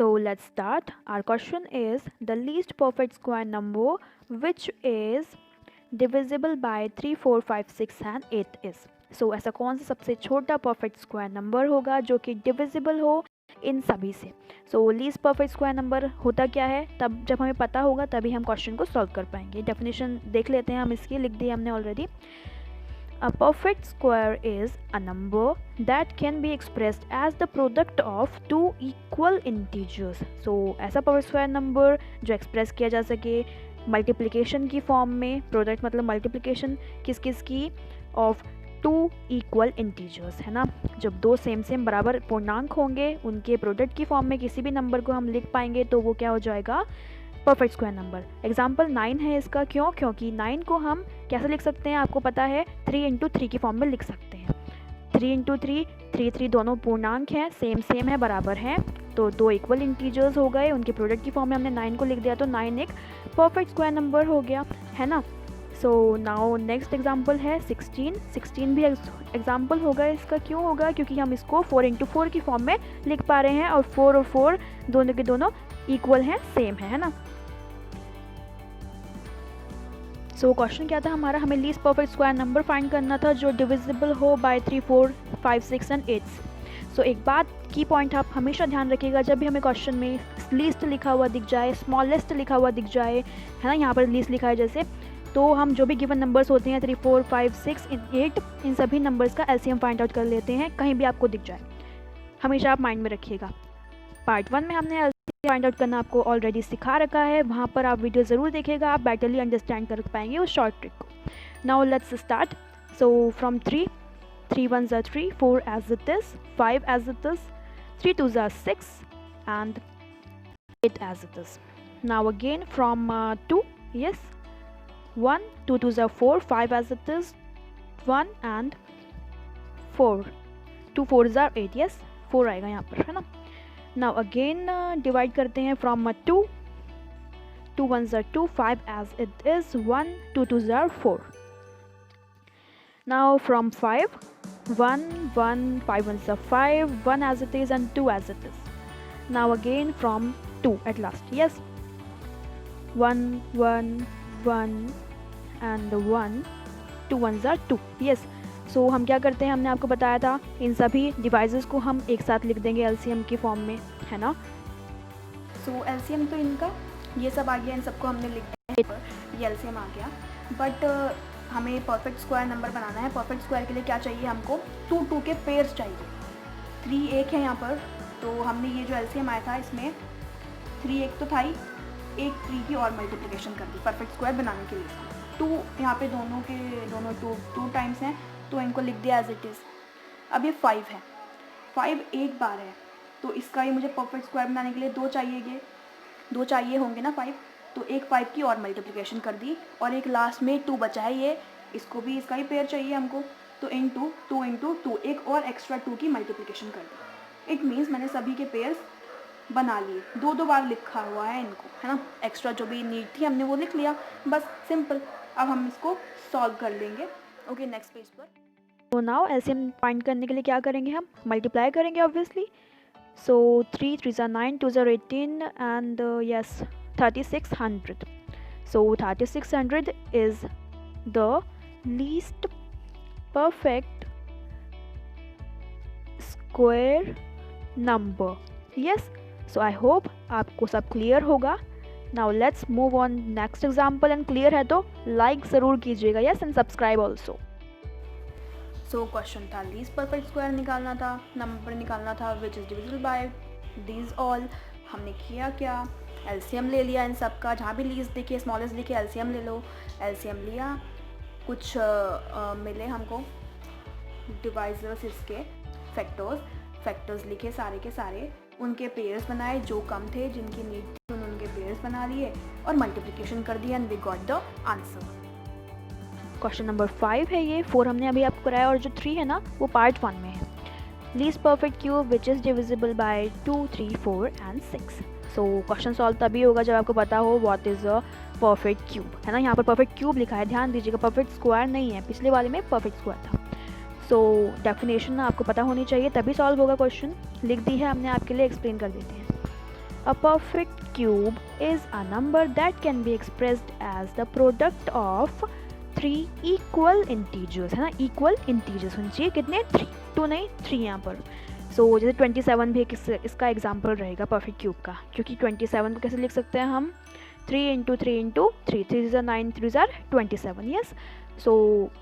So let's start. Our question is the least perfect square number which is divisible by 3, 4, 5, 6 and 8 is. So ऐसा कौन सा सबसे छोटा perfect square number होगा जो कि डिविजिबल हो इन सभी से. सो लीस्ट परफेक्ट स्क्वायर नंबर होता क्या है, तब जब हमें पता होगा तभी हम क्वेश्चन को सॉल्व कर पाएंगे. डेफिनेशन देख लेते हैं हम इसकी, लिख दी हमने already. A perfect square is a number that can be expressed as the product of two equal integers. So ऐसा perfect square number जो एक्सप्रेस किया जा सके मल्टीप्लिकेशन की फॉर्म में. प्रोडक्ट मतलब मल्टीप्लिकेशन किस किस की, ऑफ टू इक्वल इंटीजर्स, है ना. जब दो सेम बराबर पूर्णांक होंगे उनके प्रोडक्ट की फॉर्म में किसी भी नंबर को हम लिख पाएंगे तो वो क्या हो जाएगा, परफेक्ट स्क्वायर नंबर. एग्जाम्पल 9 है इसका. क्यों? क्योंकि 9 को हम कैसे लिख सकते हैं, आपको पता है 3 इंटू 3 की फॉर्म में लिख सकते हैं. 3 इंटू 3, 3 दोनों पूर्णांक हैं, सेम है, बराबर हैं, तो दो इक्वल इंटीजर्स हो गए, उनके प्रोडक्ट की फॉर्म में हमने 9 को लिख दिया तो 9 एक परफेक्ट स्क्वायर नंबर हो गया, है ना. सो नाउ नेक्स्ट एग्जाम्पल है 16 भी एग्जाम्पल होगा इसका. क्यों होगा? क्योंकि हम इसको 4 इंटू 4 की फॉर्म में लिख पा रहे हैं और 4 और 4 दोनों के दोनों इक्वल हैं, सेम है ना. सो क्वेश्चन क्या था हमारा, हमें least perfect square number find करना था जो डिविजिबल हो बाय 3, 4, 5, 6 एंड 8. सो एक बात की पॉइंट आप हमेशा ध्यान रखिएगा, जब भी हमें क्वेश्चन में लीस्ट लिखा हुआ दिख जाए, स्मॉलेस्ट लिखा हुआ दिख जाए, है ना, यहाँ पर लीस्ट लिखा है जैसे, तो हम जो भी गिवन नंबर्स होते हैं 3, 4, 5, 6, 8, इन सभी नंबर्स का एलसीएम फाइंड आउट कर लेते हैं, कहीं भी आपको दिख जाए. हमेशा आप माइंड में रखिएगा. पार्ट 1 में हमने फाइंड आउट करना आपको ऑलरेडी सिखा रखा है, वहाँ पर आप वीडियो ज़रूर देखिएगा, आप बेटरली अंडरस्टैंड कर पाएंगे उस शॉर्ट ट्रिक को. Now let's start. So from 3 1s are 3, 4 as it is, 5 as it is, 3 2s are 6 and 8 as it is. Now again from 2, yes, 1, 2 2s are 4, 5 as it is, 1 and 4, 2 4s are 8, yes, 4 आएगा यहाँ पर, है ना. Now again divide करते हैं from 2, 2 1s are 2, 5 as it is, 1, 2 2s are 4. Now from 5, 1 1, 5 1s are 5, 1 as it is and 2 as it is. Now again from 2 at last, yes, 1 1 1 and 1, 2 1s are 2, yes. सो हम क्या करते हैं, हमने आपको बताया था इन सभी डिवाइसेस को हम एक साथ लिख देंगे एलसीएम की फॉर्म में, है ना. सो एलसीएम तो इनका ये सब आ गया, इन सबको हमने लिख दिया, ये एलसीएम आ गया. बट हमें परफेक्ट स्क्वायर नंबर बनाना है. परफेक्ट स्क्वायर के लिए क्या चाहिए हमको, 2 के पेयर्स चाहिए. 3 एक है यहाँ पर, तो हमने ये जो एलसीएम आया था इसमें 3 एक तो था ही, एक 3 की और मल्टीप्लिकेशन कर दी परफेक्ट स्क्वायर बनाने के लिए. 2 यहाँ पे दोनों के दोनों 2 टाइम्स हैं तो इनको लिख दिया एज इट इज़. अब ये 5 है, 5 एक बार है, तो इसका ही मुझे परफेक्ट स्क्वायर बनाने के लिए 2 चाहिए होंगे ना 5, तो एक 5 की और मल्टीप्लिकेशन कर दी और एक लास्ट में 2 बचा है, ये इसको भी इसका ही पेयर चाहिए हमको, तो इनटू 2 इंटू 2 एक और एक्स्ट्रा 2 की मल्टीप्लिकेशन कर दी. इट मीन्स मैंने सभी के पेयर्स बना लिए, 2 बार लिखा हुआ है इनको, है ना. एक्स्ट्रा जो भी नीड थी हमने वो लिख लिया, बस सिंपल. अब हम इसको सॉल्व कर लेंगे. ओके, नेक्स्ट पेज पर. तो नाउ एलसीएम फाइंड करने के लिए क्या करेंगे, हम मल्टीप्लाई करेंगे obviously. So 3 3s are 9, 2s are 18 and yes 3600. So 3600 is the least perfect square number. Yes, so I hope आपको सब क्लियर होगा. Now let's move on next example. And clear है तो लाइक ज़रूर कीजिएगा, yes, and subscribe also. So question था least perfect square निकालना था, नंबर निकालना था which is divisible by these all. हमने किया क्या, एलसीएम ले लिया इन सब का, जहाँ भी लीस्ट दिखे स्मॉलेस्ट दिखे एलसीएम ले लो. एलसीएम लिया, कुछ मिले हमको डिवाइजर्स, इसके फैक्टर्स लिखे सारे के सारे, उनके पेयर्स बनाए, जो कम थे जिनकी नीड थी उनके पेयर्स बना लिए और मल्टीप्लिकेशन कर दिया and we got the answer. Question number 5 है ये, 4 हमने अभी आपको कराया और जो 3 है ना वो पार्ट 1 में है. Least perfect cube which is divisible by 2, 3, 4 and 6. So question solve तभी होगा जब आपको पता हो what is a perfect cube, है ना. यहाँ पर परफेक्ट क्यूब लिखा है, ध्यान दीजिएगा, परफेक्ट स्क्वायर नहीं है, पिछले वाले में परफेक्ट स्क्वायर था. सो डेफिनेशन आपको पता होनी चाहिए तभी सॉल्व होगा क्वेश्चन. लिख दी है हमने आपके लिए, एक्सप्लेन कर देते हैं. A perfect cube is a number that can be expressed as the product of 3 equal integers, है ना, equal integers होने चाहिए कितने, 3, 2 नहीं 3 यहाँ पर. सो जैसे 27 भी इसका एग्जाम्पल रहेगा परफेक्ट क्यूब का, क्योंकि 27 को कैसे लिख सकते हैं हम, 3 इंटू 3 इंटू 3, 3 ज़ार 9, 3 ज़ार 27. यस, सो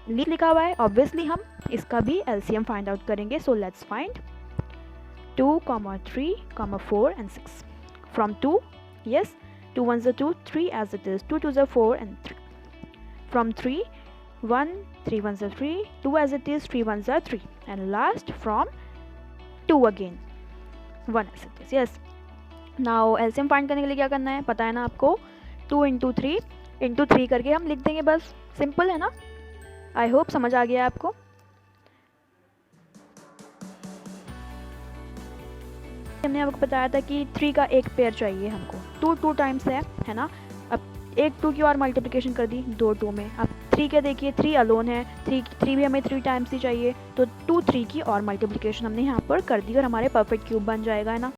लिखा हुआ है, ऑब्वियसली हम इसका भी एलसीएम फाइंड आउट करेंगे. So let's find 2, 3, 4 and 6. From 2, yes, 2 1s are 2, 3 as it is, 2 2s are 4 and 3. From 3, 1, 3 1s are 3, 2 as it is, 3 1s are 3, and last from 2 again, 1 as it is. Yes, now LCM find करने के लिए क्या करना है, पता है ना आपको, 2 इंटू 3 इंटू 3 करके हम लिख देंगे, बस सिंपल है ना. आई होप समझ आ गया आपको. हमने आपको बताया था कि 3 का एक पेयर चाहिए हमको, 2 टाइम्स है ना. अब एक 2 की और मल्टीप्लिकेशन कर दी 2 2 में. अब 3 के देखिए 3 अलोन है, 3 भी हमें 3 टाइम्स ही चाहिए, तो 2 3 की और मल्टीप्लिकेशन हमने यहाँ पर कर दी और हमारे परफेक्ट क्यूब बन जाएगा, है ना.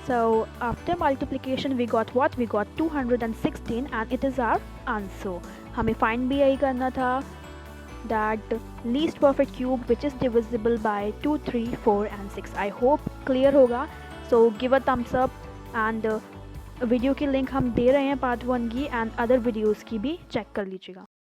So after multiplication we got what? We got 216 and it is our answer. हमें फाइंड भी यही करना था, that least perfect cube which is divisible by 2, 3, 4 and 6. I hope clear होगा. So give a thumbs up and video की link हम दे रहे हैं पार्ट 1 की, एंड अदर वीडियोस की भी चेक कर लीजिएगा.